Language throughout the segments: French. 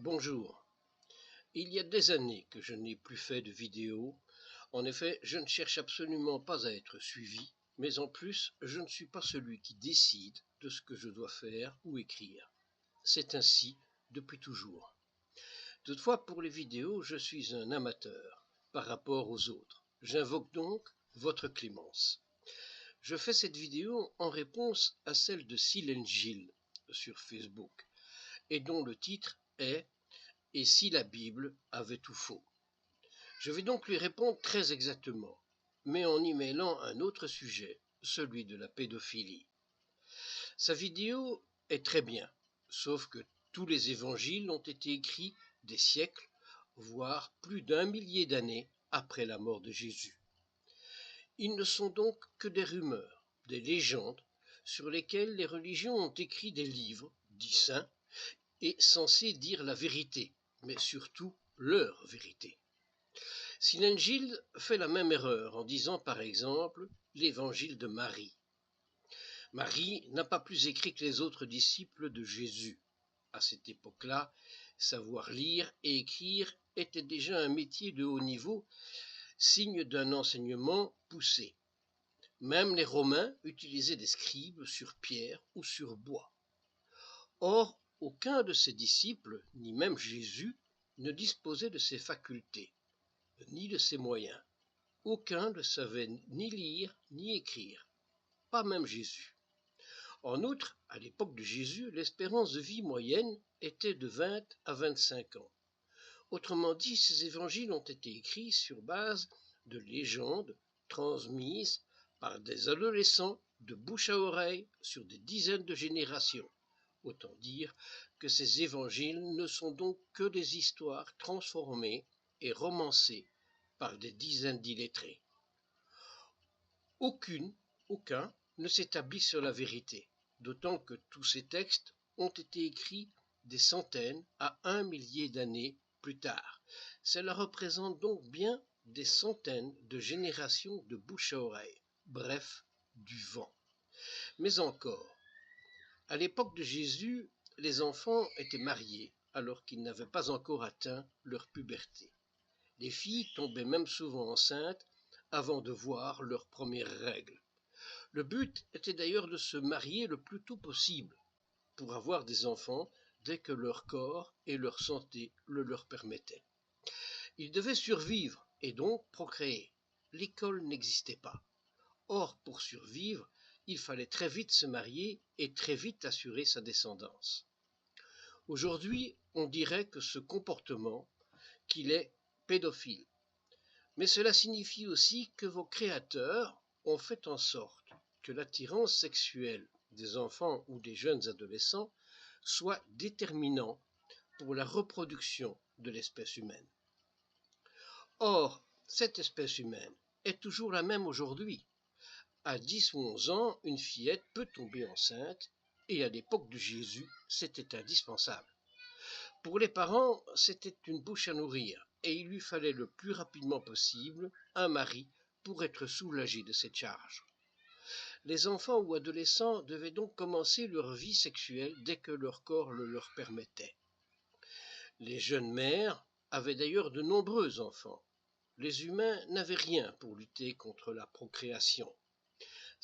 Bonjour. Il y a des années que je n'ai plus fait de vidéos. En effet, je ne cherche absolument pas à être suivi, mais en plus, je ne suis pas celui qui décide de ce que je dois faire ou écrire. C'est ainsi depuis toujours. Toutefois, pour les vidéos, je suis un amateur par rapport aux autres. J'invoque donc votre clémence. Je fais cette vidéo en réponse à celle de Silène Gilles sur Facebook, et dont le titre est « Et si la Bible avait tout faux ?» Je vais donc lui répondre très exactement, mais en y mêlant un autre sujet, celui de la pédophilie. Sa vidéo est très bien, sauf que tous les évangiles ont été écrits des siècles, voire plus d'1 millier d'années après la mort de Jésus. Ils ne sont donc que des rumeurs, des légendes, sur lesquelles les religions ont écrit des livres, dits saints, et censés dire la vérité, mais surtout leur vérité. Silène Gilles fait la même erreur en disant par exemple l'évangile de Marie. Marie n'a pas plus écrit que les autres disciples de Jésus. À cette époque-là, savoir lire et écrire était déjà un métier de haut niveau, signe d'un enseignement poussé. Même les Romains utilisaient des scribes sur pierre ou sur bois. Or, aucun de ses disciples, ni même Jésus, ne disposait de ces facultés, ni de ces moyens. Aucun ne savait ni lire ni écrire, pas même Jésus. En outre, à l'époque de Jésus, l'espérance de vie moyenne était de 20 à 25 ans. Autrement dit, ces évangiles ont été écrits sur base de légendes transmises par des adolescents de bouche à oreille sur des dizaines de générations. Autant dire que ces évangiles ne sont donc que des histoires transformées et romancées par des dizaines d'illettrés. Aucun ne s'établit sur la vérité, d'autant que tous ces textes ont été écrits des centaines à 1 millier d'années plus tard. Cela représente donc bien des centaines de générations de bouche à oreille, bref, du vent. Mais encore, à l'époque de Jésus, les enfants étaient mariés alors qu'ils n'avaient pas encore atteint leur puberté. Les filles tombaient même souvent enceintes avant de voir leurs premières règles. Le but était d'ailleurs de se marier le plus tôt possible pour avoir des enfants dès que leur corps et leur santé le leur permettaient. Ils devaient survivre et donc procréer. L'école n'existait pas. Or, pour survivre, il fallait très vite se marier et très vite assurer sa descendance. Aujourd'hui, on dirait que ce comportement, qu'il est pédophile. Mais cela signifie aussi que vos créateurs ont fait en sorte que l'attirance sexuelle des enfants ou des jeunes adolescents soit déterminant pour la reproduction de l'espèce humaine. Or, cette espèce humaine est toujours la même aujourd'hui. À 10 ou 11 ans, une fillette peut tomber enceinte, et à l'époque de Jésus, c'était indispensable. Pour les parents, c'était une bouche à nourrir, et il lui fallait le plus rapidement possible un mari pour être soulagé de cette charge. Les enfants ou adolescents devaient donc commencer leur vie sexuelle dès que leur corps le leur permettait. Les jeunes mères avaient d'ailleurs de nombreux enfants. Les humains n'avaient rien pour lutter contre la procréation.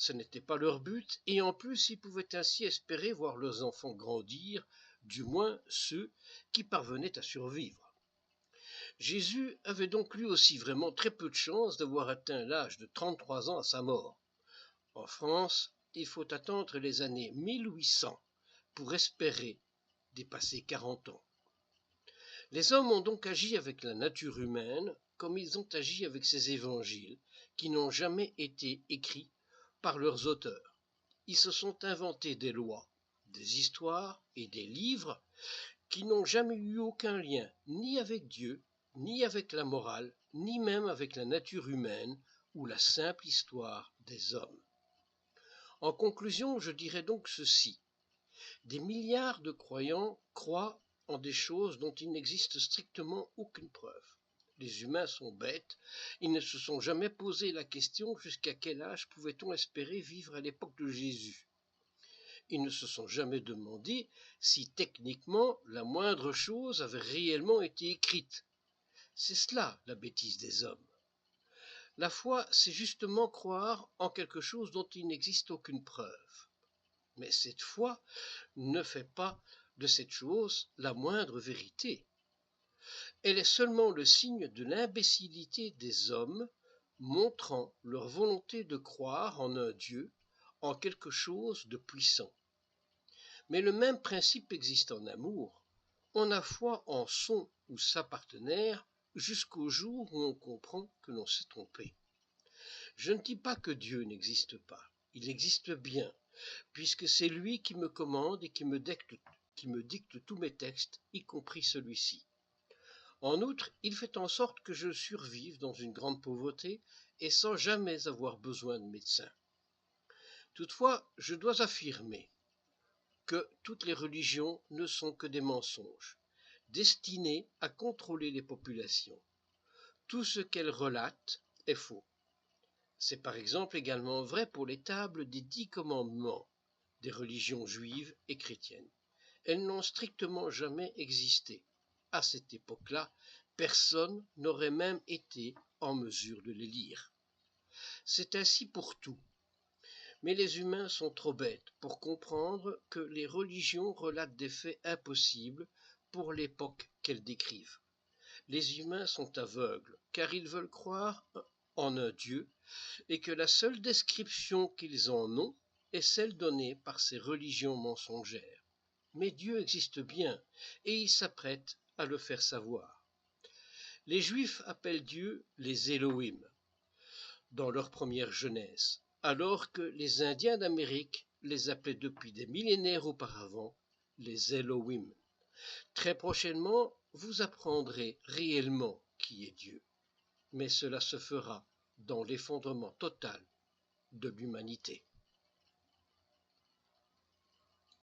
Ce n'était pas leur but, et en plus ils pouvaient ainsi espérer voir leurs enfants grandir, du moins ceux qui parvenaient à survivre. Jésus avait donc lui aussi vraiment très peu de chance d'avoir atteint l'âge de 33 ans à sa mort. En France, il faut attendre les années 1800 pour espérer dépasser 40 ans. Les hommes ont donc agi avec la nature humaine comme ils ont agi avec ces évangiles qui n'ont jamais été écrits par leurs auteurs. Ils se sont inventés des lois, des histoires et des livres qui n'ont jamais eu aucun lien ni avec Dieu, ni avec la morale, ni même avec la nature humaine ou la simple histoire des hommes. En conclusion, je dirais donc ceci. Des milliards de croyants croient en des choses dont il n'existe strictement aucune preuve. Les humains sont bêtes, ils ne se sont jamais posé la question jusqu'à quel âge pouvait-on espérer vivre à l'époque de Jésus. ils ne se sont jamais demandé si techniquement la moindre chose avait réellement été écrite. C'est cela la bêtise des hommes. La foi, c'est justement croire en quelque chose dont il n'existe aucune preuve. Mais cette foi ne fait pas de cette chose la moindre vérité. Elle est seulement le signe de l'imbécilité des hommes, montrant leur volonté de croire en un Dieu, en quelque chose de puissant. Mais le même principe existe en amour. On a foi en son ou sa partenaire jusqu'au jour où on comprend que l'on s'est trompé. Je ne dis pas que Dieu n'existe pas. Il existe bien, puisque c'est lui qui me commande et qui me dicte tous mes textes, y compris celui-ci. En outre, il fait en sorte que je survive dans une grande pauvreté et sans jamais avoir besoin de médecin. Toutefois, je dois affirmer que toutes les religions ne sont que des mensonges, destinés à contrôler les populations. Tout ce qu'elles relatent est faux. C'est par exemple également vrai pour les tables des 10 commandements des religions juives et chrétiennes. Elles n'ont strictement jamais existé. À cette époque-là, personne n'aurait même été en mesure de les lire. C'est ainsi pour tout. Mais les humains sont trop bêtes pour comprendre que les religions relatent des faits impossibles pour l'époque qu'elles décrivent. Les humains sont aveugles, car ils veulent croire en un Dieu, et que la seule description qu'ils en ont est celle donnée par ces religions mensongères. Mais Dieu existe bien, et ils s'apprêtent à le faire savoir. Les Juifs appellent Dieu les Elohim dans leur première Genèse, alors que les Indiens d'Amérique les appelaient depuis des millénaires auparavant les Elohim. Très prochainement, vous apprendrez réellement qui est Dieu, mais cela se fera dans l'effondrement total de l'humanité.